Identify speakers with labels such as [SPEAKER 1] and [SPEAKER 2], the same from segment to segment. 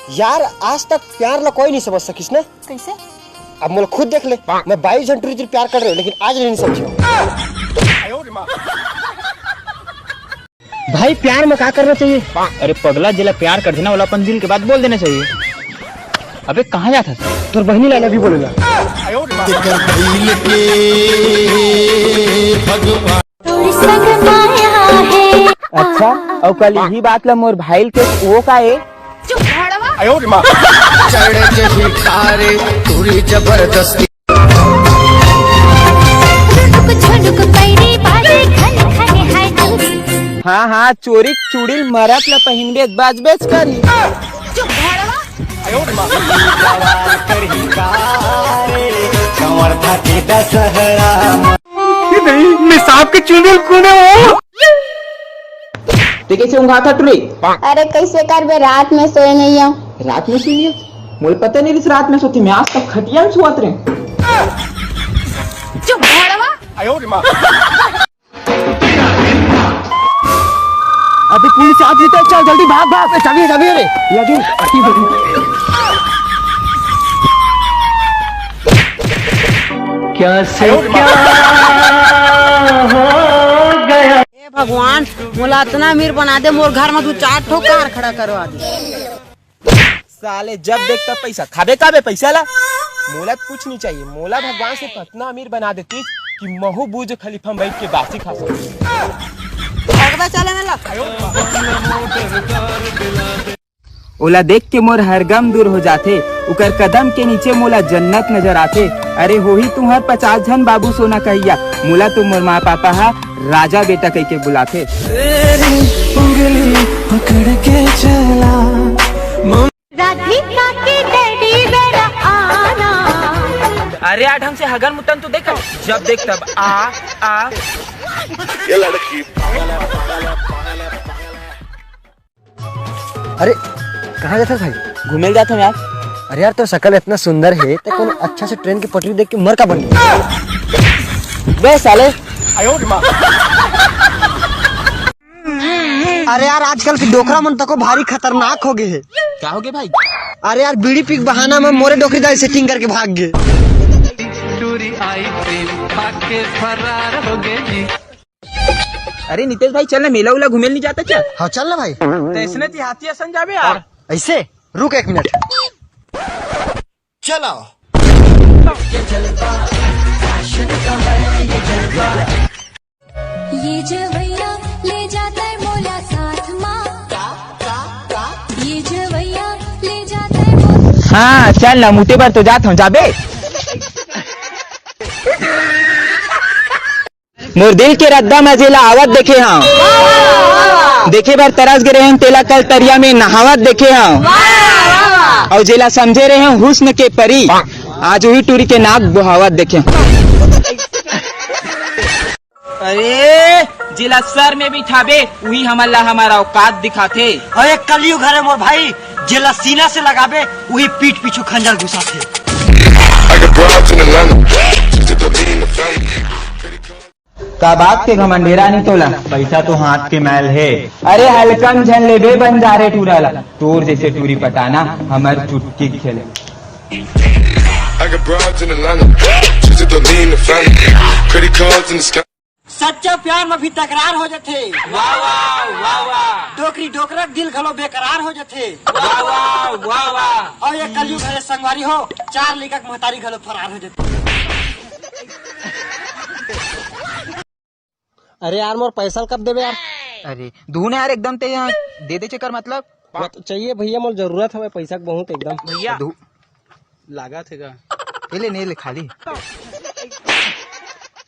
[SPEAKER 1] यार आज तक प्यार ला कोई नहीं समझ सकिस ना।
[SPEAKER 2] कैसे?
[SPEAKER 1] अब मुझे खुद देख ले, मैं 22 घंटे प्यार कर रहा हूँ लेकिन आज नहीं समझी। भाई प्यार में क्या करना चाहिए?
[SPEAKER 3] अरे पगला जिला प्यार कर देना वाला अपन दिल के बात बोल देना चाहिए। अबे कहाँ जाता था?
[SPEAKER 1] तो बहनी लाना भी बोलेगा।
[SPEAKER 3] अच्छा और कल ही बात ला मोर भाई के वो का है
[SPEAKER 4] जबरदस्ती
[SPEAKER 3] हाँ हाँ चोरी चूड़िल मरत ला पहिन बेच बाज बेच करी
[SPEAKER 1] नहीं मैं सांप के चुड़ैल कौन है?
[SPEAKER 3] तो कैसे ऊँघा था टुरी?
[SPEAKER 2] अरे कैसे कर बे, रात में सोए नहीं हूँ।
[SPEAKER 3] रात में सोई है? मुझे पता नहीं इस रात में सोती, मैं आज तक खटिया में सोत रहे।
[SPEAKER 2] चुप भड़वा।
[SPEAKER 1] अभी पुलिस आ गई तो चल जल्दी भाग भाग। चाबी चाबी रे लगी
[SPEAKER 3] क्या से क्या हो गया?
[SPEAKER 5] भगवान मोला इतना अमीर बना दे, मोर घर में तू 4 ठो कार खड़ा करवा दे।
[SPEAKER 1] साले जब देखता पैसा खाबे काबे पैसा ला। मोला कुछ नहीं चाहिए, मोला भगवान से इतना अमीर बना देती कि महू बुर्ज खलीफा में बैठ के बासी खा सकती।
[SPEAKER 5] चले मेला
[SPEAKER 3] ओला देख के मोर हर गम दूर हो जाते, उकर कदम के नीचे मोला जन्नत नजर आते। अरे हो ही तुम्हार 50 जन बाबू सोना कहिया, मोला तो मोर माँ पापा हा राजा बेटा कह के बुलाते।
[SPEAKER 4] उंगली पकड़ के चला
[SPEAKER 2] राधिका की डैडी बेरा आना।
[SPEAKER 3] अरे आ ढंग से हगन मुतन तो देख, जब देख तब आ
[SPEAKER 4] ये लड़की।
[SPEAKER 1] अरे कहाँ जाता भाई?
[SPEAKER 3] घूमे जाता हूँ यार।
[SPEAKER 1] अरे यार तो शक्ल इतना सुंदर है तो कौन अच्छा से ट्रेन की पटरी देख के मर का बन
[SPEAKER 3] बे साले।
[SPEAKER 1] अरे यार आजकल की डोकरा मन तको भारी खतरनाक हो गए है।
[SPEAKER 3] क्या हो गया भाई?
[SPEAKER 1] अरे यार बीड़ी पीक बहाना में मोरे डोकरीदार सेटिंग करके भाग गए।
[SPEAKER 3] अरे नितेश भाई चल ना, मेला उला घूमे नहीं जाता क्या?
[SPEAKER 1] हाँ चल ना भाई।
[SPEAKER 3] तो इसने हाथी असन जाबे यार।
[SPEAKER 1] ऐसे रुक 1 मिनट।
[SPEAKER 4] चलो
[SPEAKER 6] ये जवैया ले जाता है मोला साथ माँ। ये जवैया ले जाता है मोला।
[SPEAKER 3] हाँ चल ना, मुते पर तो जाता हूँ जाबे। मोर दिल के रद्दा में जेला आवत देखे हाँ, देखे बार तरस गिरे हैं तेला कल तरिया में नहावत देखे हाँ, और जेला समझे रहे हैं हुस्न के परी, आज वही टूरी के नाक बुहावत देखे। अरे जिला सर में भी ठाबे वही हमारा औकात दिखाते।
[SPEAKER 1] अरे कलयुग है मोर भाई, जेला सीना से लगाबे वही पीठ पीछू खंजर घुसाते।
[SPEAKER 3] का बात के घमंडेरा नहीं तोला, पैसा तो हाथ के मैल है। अरे हलकम झन ले बे बंजारे टूराला, तोर जैसे टूरी पटाना हमार चुटकी खेले।
[SPEAKER 1] सच्चा प्यार में भी तकरार हो जाते। वाह वाह वाह वाह। डोकरी डोकरा दिल घलो बेकरार हो जाते। वाह वाह वाह वाह। और ये कलयुग है संगवारी हो, 4 लेकर महतारी घलो फरार हो जाते। अरे यार मोर पैसा कब देवे यार?
[SPEAKER 3] अरे धूने यार एकदम ते यहाँ दे दे चक्कर मतलब
[SPEAKER 1] तो चाहिए भैया, मोर जरूरत है पैसा के बहुत एकदम।
[SPEAKER 3] भैया
[SPEAKER 1] लगा थे
[SPEAKER 3] नहीं ले खाली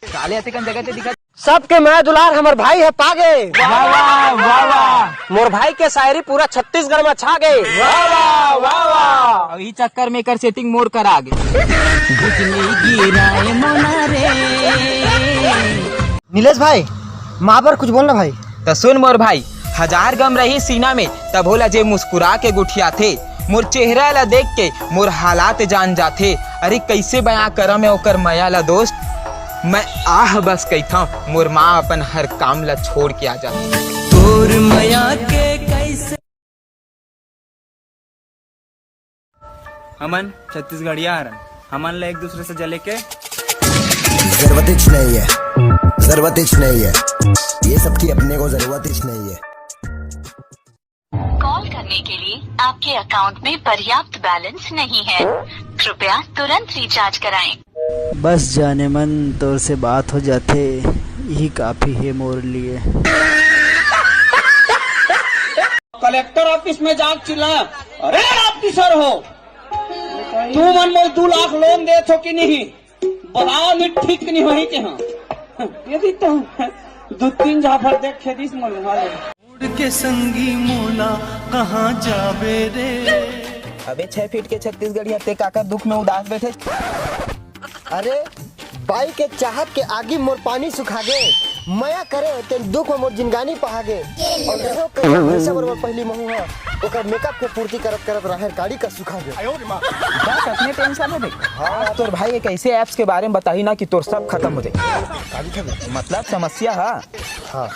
[SPEAKER 3] काले ऐसे कन जगह ते दिखा।
[SPEAKER 1] सबके मैं दुलार हमर भाई है पागे।
[SPEAKER 3] वाह वाह वाह वाह।
[SPEAKER 1] मोर भाई के शायरी पूरा छत्तीसगढ़ में छा गए।
[SPEAKER 3] वाह वाह वाह वाह। ई चक्कर में कर सेटिंग मोर कर आगे।
[SPEAKER 1] नीलेश भाई माँ पर कुछ बोलना भाई।
[SPEAKER 3] तो सुन मोर भाई, 1000 गम रही सीना में तब होला जे मुस्कुरा के गुठिया थे। मोर चेहरा ला देख के मोर हालात जान जाते। अरे कैसे बयां करम में ओकर मया ला दोस्त, मैं आह बस कहता मोर माँ अपन हर काम ला छोड़ के आ जाती।
[SPEAKER 4] तोर मया के कैसे
[SPEAKER 7] हमन छत्तीसगढ़िया हरन, हमन ला एक दूसरे से जले के
[SPEAKER 4] जरूरत ही नहीं है, जरूरत ही नहीं है, ये सब की अपने को जरूरत ही नहीं है।
[SPEAKER 8] कॉल करने के लिए आपके अकाउंट में पर्याप्त बैलेंस नहीं है, कृपया तुरंत रिचार्ज कराएं।
[SPEAKER 9] बस जाने मन तोर से बात हो जाते, यही काफी है मोर लिए।
[SPEAKER 1] कलेक्टर ऑफिस में जाग चिल्ला, अरे ऑफिसर हो, तू मन मोल 2 लाख लोन दे छो कि नहीं, बताओ नहीं ठीक नहीं वही के हाँ यदि तो 2-3 झाफर देख खेदिस मोल वाले
[SPEAKER 4] उड़ के संगी मोला कहाँ जावे रे।
[SPEAKER 3] अबे 6 फीट के छत्तीसगढ़िया ते काका दुख में उदास बैठे।
[SPEAKER 10] अरे बाई के चाहत के आगे मोर पानी सुखा गे, मया करे ते दुख में मोर जिंदगानी पहागे। और देखो पैसा बराबर पहली महू है, ओकर मेकअप के पूर्ति करत करत रहर गाड़ी का सुखा गे।
[SPEAKER 3] बस अपने टेंशन में देख। हाँ तोर भाई एक ऐसे ऐप्स के बारे में बताही ना कि तोर सब खत्म हो जाए। मतलब समस्या है।
[SPEAKER 10] हाँ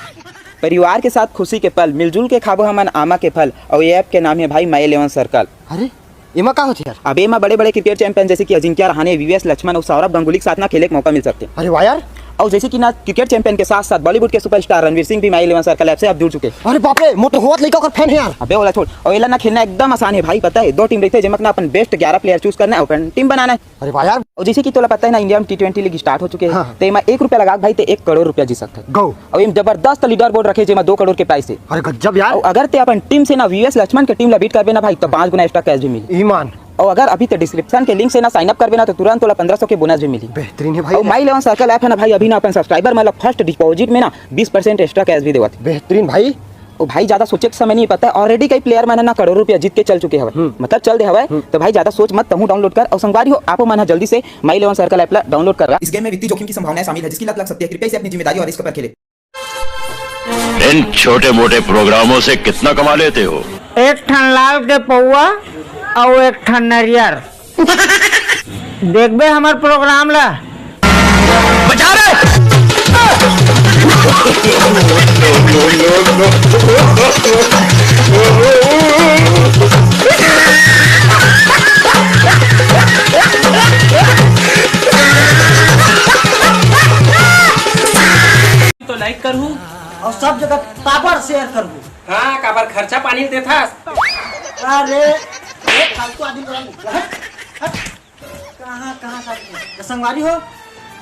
[SPEAKER 3] परिवार के साथ खुशी के पल, मिलजुल के खाबो हमन आमा के फल। और ये ऐप के नाम है भाई माई 11 सर्कल।
[SPEAKER 10] अरे एमा का होती यार?
[SPEAKER 3] अब एमा बड़े बड़े क्रिकेट चैंपियन जैसे कि अजिंक्य रहाणे, वीवीएस लक्ष्मण और सौरभ गांगुली के साथ ना खेले के मौका मिल सकते हैं।
[SPEAKER 10] अरे वाह यार।
[SPEAKER 3] और जैसे कि ना क्रिकेट चैंपियन के साथ साथ बॉलीवुड के सुपरस्टार रणवीर सिंह भी माई 11 सर्कल ऐप से अब जुड़ चुके हैं।
[SPEAKER 10] अरे बाप रे, मोटो होत लइका का फैन है यार।
[SPEAKER 3] अबे ओला छोड़, और एला ना खेलना एकदम आसान है भाई, पता है 2 टीम रहते हैं जिसमें अपन बेस्ट 11 प्लेयर चूज करना है और टीम बनाना है।
[SPEAKER 10] अरे वाह यार।
[SPEAKER 3] और जैसे कि तोला पता है ना इंडिया में T20 लीग स्टार्ट हो चुके हैं।
[SPEAKER 10] हाँ।
[SPEAKER 3] तो एमा 1 रुपया लगा भाई ते 1 करोड़ रुपया जीत सकता है।
[SPEAKER 10] गो।
[SPEAKER 3] और एम जबरदस्त लीडर बोर्ड रखे जेमा 2 करोड़ के प्राइस है।
[SPEAKER 10] अरे गजब यार।
[SPEAKER 3] और अगर ते अपन टीम से ना वीवीएस लक्ष्मण के टीम ला बीट करबे ना भाई तो 5 गुना एक्स्ट्रा कैश भी मिली।
[SPEAKER 10] ईमान।
[SPEAKER 3] और अगर अभी तो डिस्क्रिप्शन के लिंक से ना साइन अप करबे ना तो तुरंत तोला 1500 के बोनस भी मिली।
[SPEAKER 10] बेहतरीन है भाई।
[SPEAKER 3] और माई 11 सर्कल ऐप है ना भाई, अभी ना अपन सब्सक्राइबर मतलब फर्स्ट डिपॉजिट में ना 20% एक्स्ट्रा कैश भी देवत।
[SPEAKER 10] बेहतरीन भाई।
[SPEAKER 3] और भाई ज्यादा सोचे के समय नहीं पता है, ऑलरेडी कई प्लेयर मैंने ना करोड़ रुपया जीत के चल चुके हैं, मतलब चल दे हवा। तो भाई ज्यादा सोच मत, तहु डाउनलोड कर। और संगवारी हो आपको मन जल्दी से माई 11 सर्कल ऐप डाउनलोड कर रहा। इस गेम में वित्तीय जोखिम की संभावना शामिल है, जिसकी लत लग सकती है। कृपया इसे अपनी जिम्मेदारी और रिस्क पर खेले।
[SPEAKER 11] इन छोटे मोटे प्रोग्रामों से कितना कमा लेते हो?
[SPEAKER 5] 1 ठन लाल के पौआ और 1 ठन नरियर। देखबे हमार प्रोग्राम ला।
[SPEAKER 11] बचा रे।
[SPEAKER 1] तो लाइक करूँ और सब जगह काबर शेयर करूँ। हाँ काबर खर्चा पानी देता। अरे फालतू आदमी कहाँ संगवारी हो,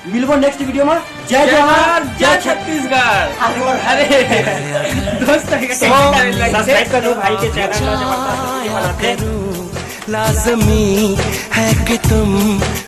[SPEAKER 1] मिलबो नेक्स्ट वीडियो में। जय जवाहर जय छत्तीसगढ़। अरे दोस्त सब्सक्राइब कर लो भाई के चैनल, जबरदस्त बनाते।
[SPEAKER 4] लाजमी है